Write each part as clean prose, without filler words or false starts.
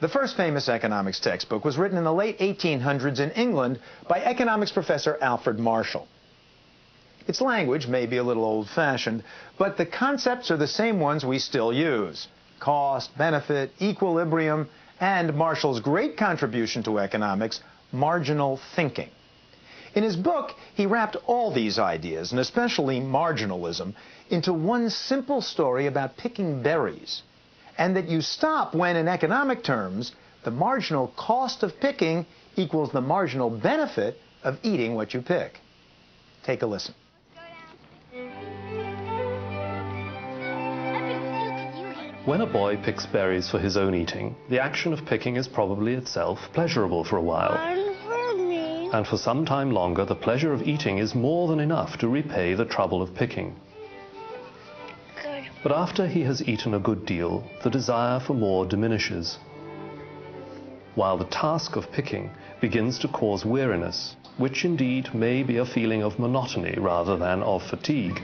The first famous economics textbook was written in the late 1800s in England by economics professor Alfred Marshall. Its language may be a little old-fashioned, but the concepts are the same ones we still use: cost, benefit, equilibrium, and Marshall's great contribution to economics, marginal thinking. In his book, he wrapped all these ideas, and especially marginalism, into one simple story about picking berries, and that you stop when, in economic terms, the marginal cost of picking equals the marginal benefit of eating what you pick. Take a listen. When a boy picks berries for his own eating, the action of picking is probably itself pleasurable for a while. And for some time longer, the pleasure of eating is more than enough to repay the trouble of picking. But after he has eaten a good deal, the desire for more diminishes, while the task of picking begins to cause weariness, which indeed may be a feeling of monotony rather than of fatigue.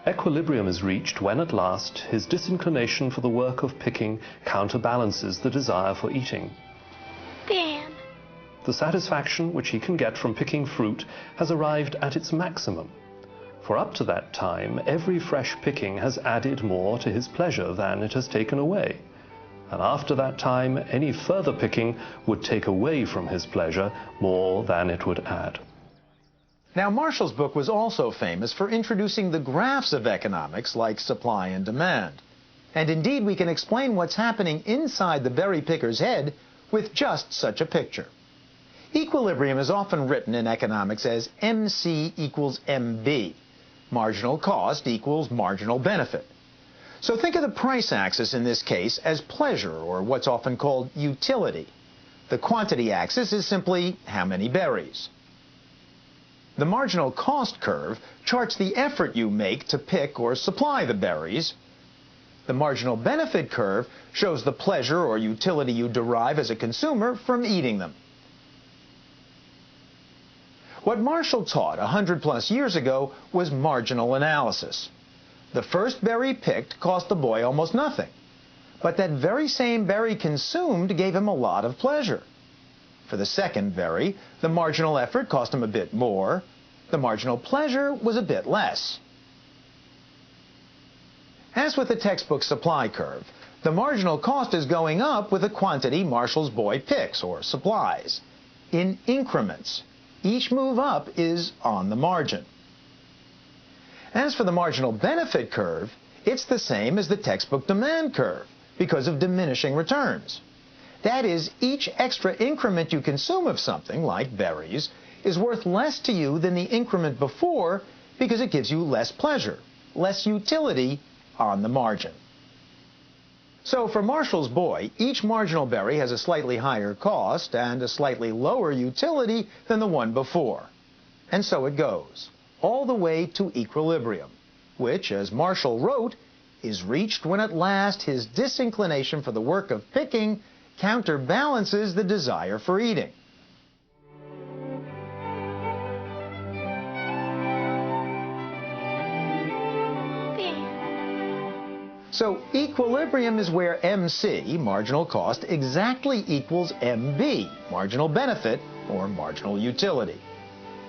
Equilibrium is reached when at last his disinclination for the work of picking counterbalances the desire for eating. Bam. The satisfaction which he can get from picking fruit has arrived at its maximum, for up to that time every fresh picking has added more to his pleasure than it has taken away, and after that time any further picking would take away from his pleasure more than it would add. Now, Marshall's book was also famous for introducing the graphs of economics like supply and demand. And indeed, we can explain what's happening inside the berry picker's head with just such a picture. Equilibrium is often written in economics as MC equals MB. Marginal cost equals marginal benefit. So think of the price axis in this case as pleasure, or what's often called utility. The quantity axis is simply how many berries. The marginal cost curve charts the effort you make to pick or supply the berries. The marginal benefit curve shows the pleasure or utility you derive as a consumer from eating them. What Marshall taught 100+ years ago was marginal analysis. The first berry picked cost the boy almost nothing, but that very same berry consumed gave him a lot of pleasure. For the second berry, the marginal effort cost him a bit more. The marginal pleasure was a bit less. As with the textbook supply curve, the marginal cost is going up with the quantity Marshall's boy picks, or supplies, in increments. Each move up is on the margin. As for the marginal benefit curve, it's the same as the textbook demand curve because of diminishing returns. That is, each extra increment you consume of something, like berries, is worth less to you than the increment before because it gives you less pleasure, less utility on the margin. So for Marshall's boy, each marginal berry has a slightly higher cost and a slightly lower utility than the one before. And so it goes, all the way to equilibrium, which, as Marshall wrote, is reached when at last his disinclination for the work of picking counterbalances the desire for eating. So equilibrium is where MC, marginal cost, exactly equals MB, marginal benefit, or marginal utility.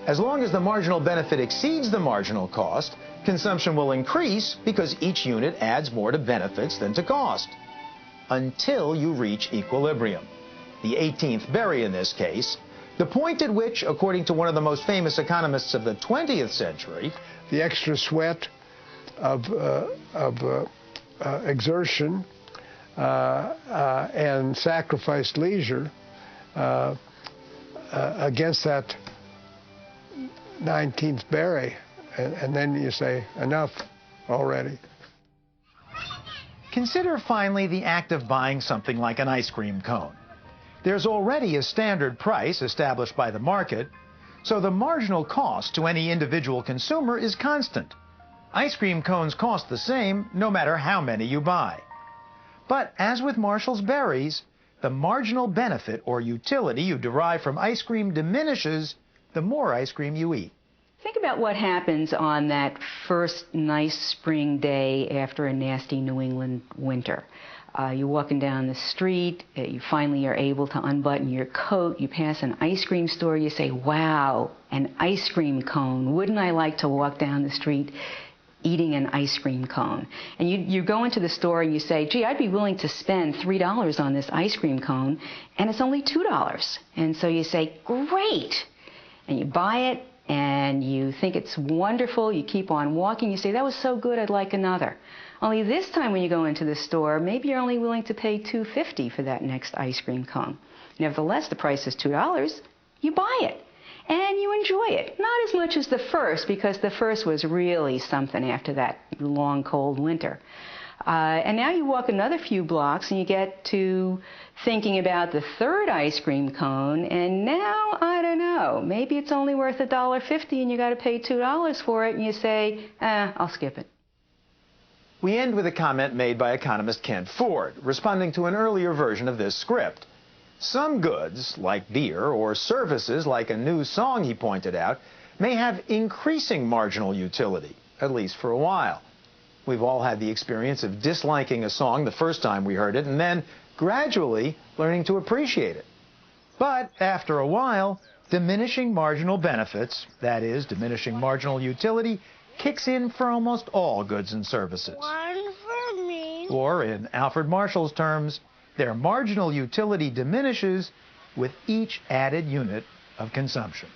As long as the marginal benefit exceeds the marginal cost, consumption will increase because each unit adds more to benefits than to cost, until you reach equilibrium, the 18th berry in this case, the point at which, according to one of the most famous economists of the 20th century, the extra sweat of exertion and sacrificed leisure against that 19th berry, and then you say, enough already. Consider finally the act of buying something like an ice cream cone. There's already a standard price established by the market, so the marginal cost to any individual consumer is constant. Ice cream cones cost the same no matter how many you buy. But as with Marshall's berries, the marginal benefit or utility you derive from ice cream diminishes the more ice cream you eat. Think about what happens on that first nice spring day after a nasty New England winter. You're walking down the street, you finally are able to unbutton your coat, you pass an ice cream store, you say, wow, an ice cream cone. Wouldn't I like to walk down the street eating an ice cream cone? And you go into the store and you say, gee, I'd be willing to spend $3 on this ice cream cone, and it's only $2. And so you say, great. And you buy it, and you think it's wonderful. You keep on walking. You say, that was so good, I'd like another. Only this time when you go into the store, maybe you're only willing to pay $2.50 for that next ice cream cone. Nevertheless, the price is $2. You buy it, and you enjoy it. Not as much as the first, because the first was really something after that long, cold winter. And now you walk another few blocks, and you get to thinking about the third ice cream cone, and now, I don't know, maybe it's only worth $1.50, and you got to pay $2 for it, and you say, I'll skip it. We end with a comment made by economist Kent Ford, responding to an earlier version of this script. Some goods, like beer, or services, like a new song, he pointed out, may have increasing marginal utility, at least for a while. We've all had the experience of disliking a song the first time we heard it, and then gradually learning to appreciate it. But after a while, diminishing marginal benefits, that is, diminishing marginal utility, kicks in for almost all goods and services. One for me. Or, in Alfred Marshall's terms, their marginal utility diminishes with each added unit of consumption.